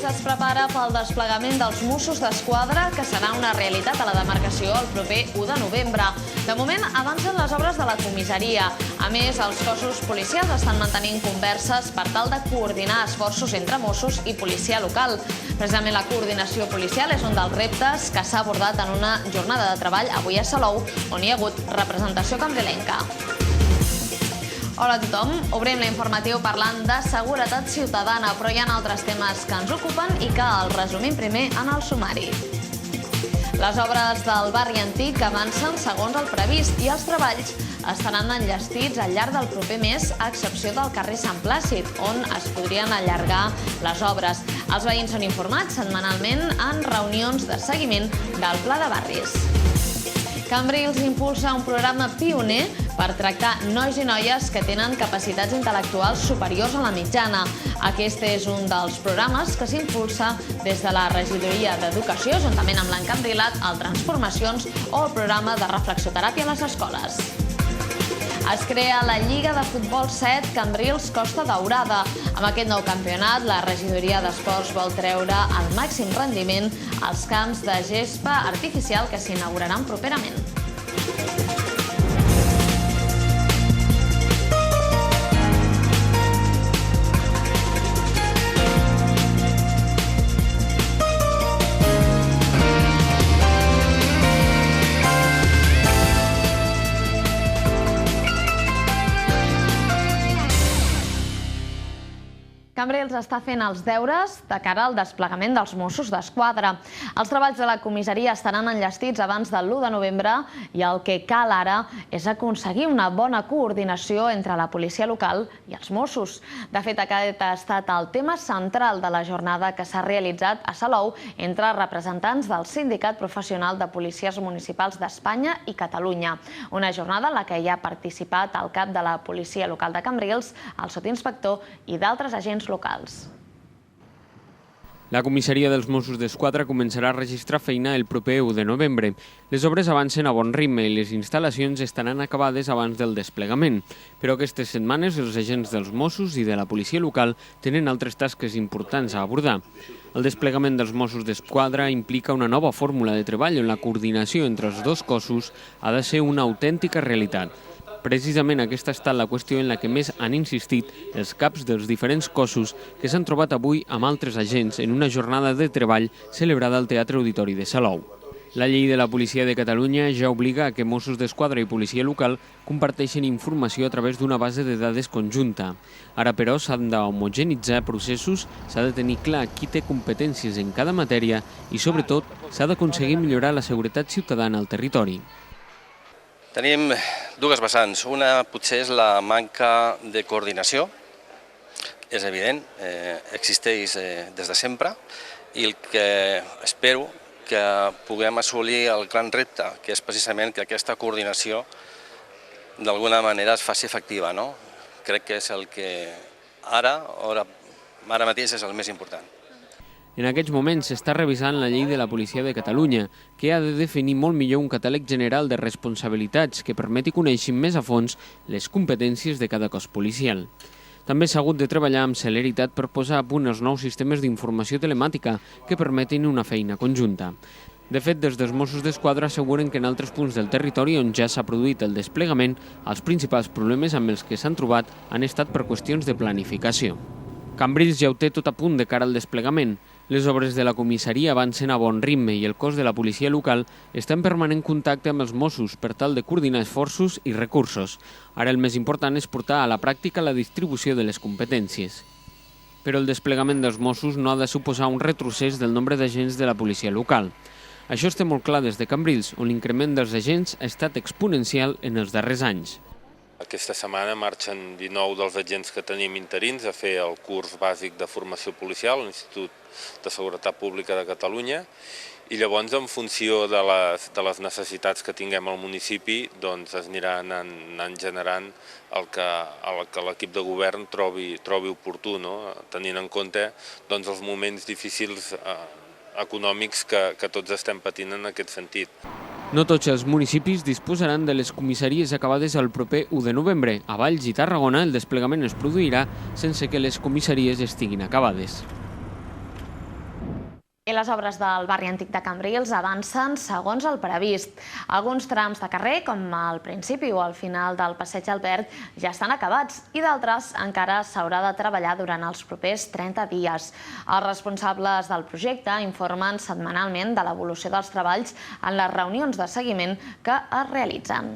es prepara pel desplegament dels Mossos d'Esquadra, que serà una realitat a la demarcació el proper 1 de novembre. De moment, avancen les obres de la comissaria. A més, els cossos policials estan mantenint converses per tal de coordinar esforços entre Mossos i policia local. Precisament la coordinació policial és un dels reptes que s'ha abordat en una jornada de treball avui a Salou, on hi ha hagut representació cambrilenca. Hola a tothom, obrim l'informatiu parlant de seguretat ciutadana, però hi ha altres temes que ens ocupen i que els resumim primer en el sumari. Les obres del barri antic avancen segons el previst i els treballs estaran enllestits al llarg del proper mes, a excepció del carrer Sant Plàcid, on es podrien allargar les obres. Els veïns són informats setmanalment en reunions de seguiment del Pla de Barris. Cambrils impulsa un programa pioner per tractar nois i noies que tenen capacitats intel·lectuals superiors a la mitjana. Aquest és un dels programes que s'impulsa des de la Regidoria d'Educació, juntament amb l'Encambrilat, el Transformacions o el programa de reflexioteràpia a les escoles. Es crea la Lliga de Futbol 7 Cambrils Costa Daurada. Amb aquest nou campionat, la Regidoria d'Esports vol treure al màxim rendiment als camps de gespa artificial que s'inauguraran properament. Cambrils està fent els deures de cara al desplegament dels Mossos d'Esquadra. Els treballs de la comissaria estaran enllestits abans de l'1 de novembre i el que cal ara és aconseguir una bona coordinació entre la policia local i els Mossos. De fet, aquest ha estat el tema central de la jornada que s'ha realitzat a Salou entre representants del Sindicat Professional de Policies Municipals d'Espanya i Catalunya. Una jornada en la que hi ha participat el cap de la policia local de Cambrils, el sotsinspector i d'altres agents locals. La comissaria dels Mossos d'Esquadra començarà a registrar feina el proper 1 de novembre. Les obres avancen a bon ritme i les instal·lacions estaran acabades abans del desplegament. Però aquestes setmanes els agents dels Mossos i de la policia local tenen altres tasques importants a abordar. El desplegament dels Mossos d'Esquadra implica una nova fórmula de treball on la coordinació entre els dos cossos ha de ser una autèntica realitat. Precisament aquesta ha estat la qüestió en la que més han insistit els caps dels diferents cossos que s'han trobat avui amb altres agents en una jornada de treball celebrada al Teatre Auditori de Salou. La llei de la Policia de Catalunya ja obliga a que Mossos d'Esquadra i policia local comparteixin informació a través d'una base de dades conjunta. Ara, però, s'han d'homogenitzar processos, s'ha de tenir clar qui té competències en cada matèria i, sobretot, s'ha d'aconseguir millorar la seguretat ciutadana al territori. Tenim dues vessants. Una potser és la manca de coordinació, és evident, existeix des de sempre, i el que espero que puguem assolir el gran repte, que és precisament que aquesta coordinació d'alguna manera es faci efectiva. Crec que és el que ara mateix és el més important. En aquests moments s'està revisant la llei de la Policia de Catalunya, que ha de definir molt millor un catàleg general de responsabilitats que permeti conèixer més a fons les competències de cada cos policial. També s'ha hagut de treballar amb celeritat per posar a punt els nous sistemes d'informació telemàtica que permetin una feina conjunta. De fet, des dels Mossos d'Esquadra asseguren que en altres punts del territori on ja s'ha produït el desplegament, els principals problemes amb els que s'han trobat han estat per qüestions de planificació. Cambrils ja ho té tot a punt de cara al desplegament. Les obres de la comissaria avancen a bon ritme i el cos de la policia local està en permanent contacte amb els Mossos per tal de coordinar esforços i recursos. Ara el més important és portar a la pràctica la distribució de les competències. Però el desplegament dels Mossos no ha de suposar un retrocés del nombre d'agents de la policia local. Això està molt clar des de Cambrils, on l'increment dels agents ha estat exponencial en els darrers anys. Aquesta setmana marxen 19 dels agents que tenim interins a fer el curs bàsic de formació policial a l'Institut de Seguretat Pública de Catalunya i llavors en funció de les necessitats que tinguem al municipi doncs es aniran anant generant el que l'equip de govern trobi oportú, tenint en compte els moments difícils econòmics que tots estem patint en aquest sentit. No tots els municipis disposaran de les comissaries acabades el proper 1 de novembre. A Valls i Tarragona el desplegament es produirà sense que les comissaries estiguin acabades. I les obres del barri antic de Cambrils avancen segons el previst. Alguns trams de carrer, com al principi o al final del Passeig Albert, ja estan acabats i d'altres encara s'haurà de treballar durant els propers 30 dies. Els responsables del projecte informen setmanalment de l'evolució dels treballs en les reunions de seguiment que es realitzen.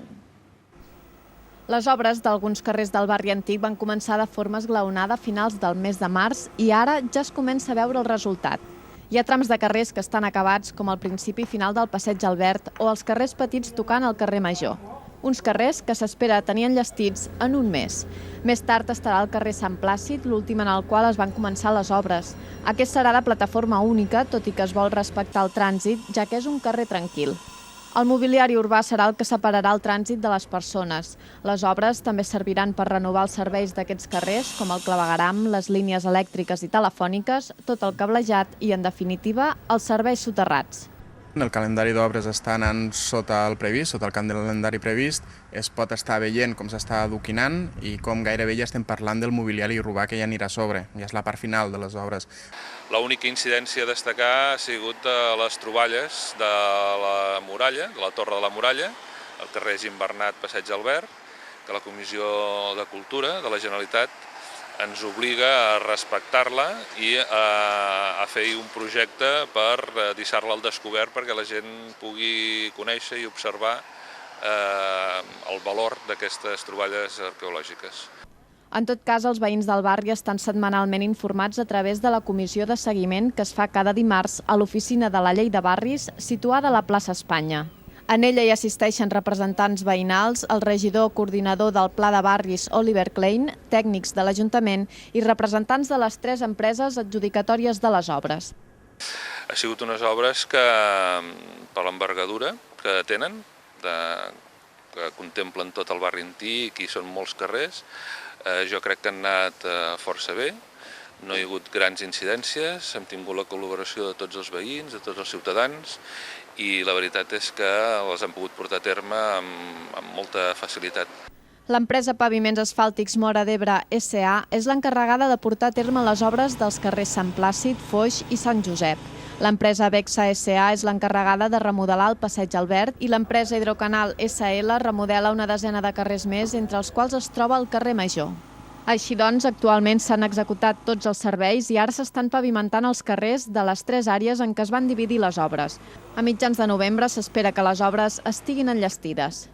Les obres d'alguns carrers del barri antic van començar de forma esglaonada a finals del mes de març i ara ja es comença a veure el resultat. Hi ha trams de carrers que estan acabats, com el principi i final del Passeig Albert o els carrers petits tocant al carrer Major. Uns carrers que s'espera tenir enllestits en un mes. Més tard estarà el carrer Sant Plàcid, l'últim en el qual es van començar les obres. Aquest serà de plataforma única, tot i que es vol respectar el trànsit, ja que és un carrer tranquil. El mobiliari urbà serà el que separarà el trànsit de les persones. Les obres també serviran per renovar els serveis d'aquests carrers, com el clavegueram, les línies elèctriques i telefòniques, tot el cablejat i, en definitiva, els serveis soterrats. El calendari d'obres està anant sota el previst, sota el calendari previst. Es pot estar veient com s'està adoquinant i com gairebé ja estem parlant del mobiliari urbà que ja anirà a sobre. Ja és la part final de les obres. L'única incidència a destacar ha sigut les troballes de la muralla, de la Torre de la Muralla, al carrer Gimbernat, Passeig Albert, que la Comissió de Cultura de la Generalitat ens obliga a respectar-la i a fer un projecte per deixar-la al descobert perquè la gent pugui conèixer i observar el valor d'aquestes troballes arqueològiques. En tot cas, els veïns del barri estan setmanalment informats a través de la comissió de seguiment que es fa cada dimarts a l'oficina de la Llei de Barris, situada a la plaça Espanya. En ella hi assisteixen representants veïnals, el regidor coordinador del Pla de Barris, Oliver Klein, tècnics de l'Ajuntament i representants de les 3 empreses adjudicatòries de les obres. Ha sigut unes obres que, per l'envergadura que tenen, que contemplen tot el barri antic i són molts carrers, jo crec que han anat força bé. No hi ha hagut grans incidències, hem tingut la col·laboració de tots els veïns, de tots els ciutadans, i la veritat és que les hem pogut portar a terme amb molta facilitat. L'empresa Paviments Asfàltics Móra d'Ebre S.A. és l'encarregada de portar a terme les obres dels carrers Sant Plàcid, Foix i Sant Josep. L'empresa Bexa S.A. és l'encarregada de remodelar el Passeig Albert i l'empresa Hidrocanal S.L. remodela una desena de carrers més, entre els quals es troba el carrer Major. Així doncs, actualment s'han executat tots els serveis i ara s'estan pavimentant els carrers de les 3 àrees en què es van dividir les obres. A mitjans de novembre s'espera que les obres estiguin enllestides.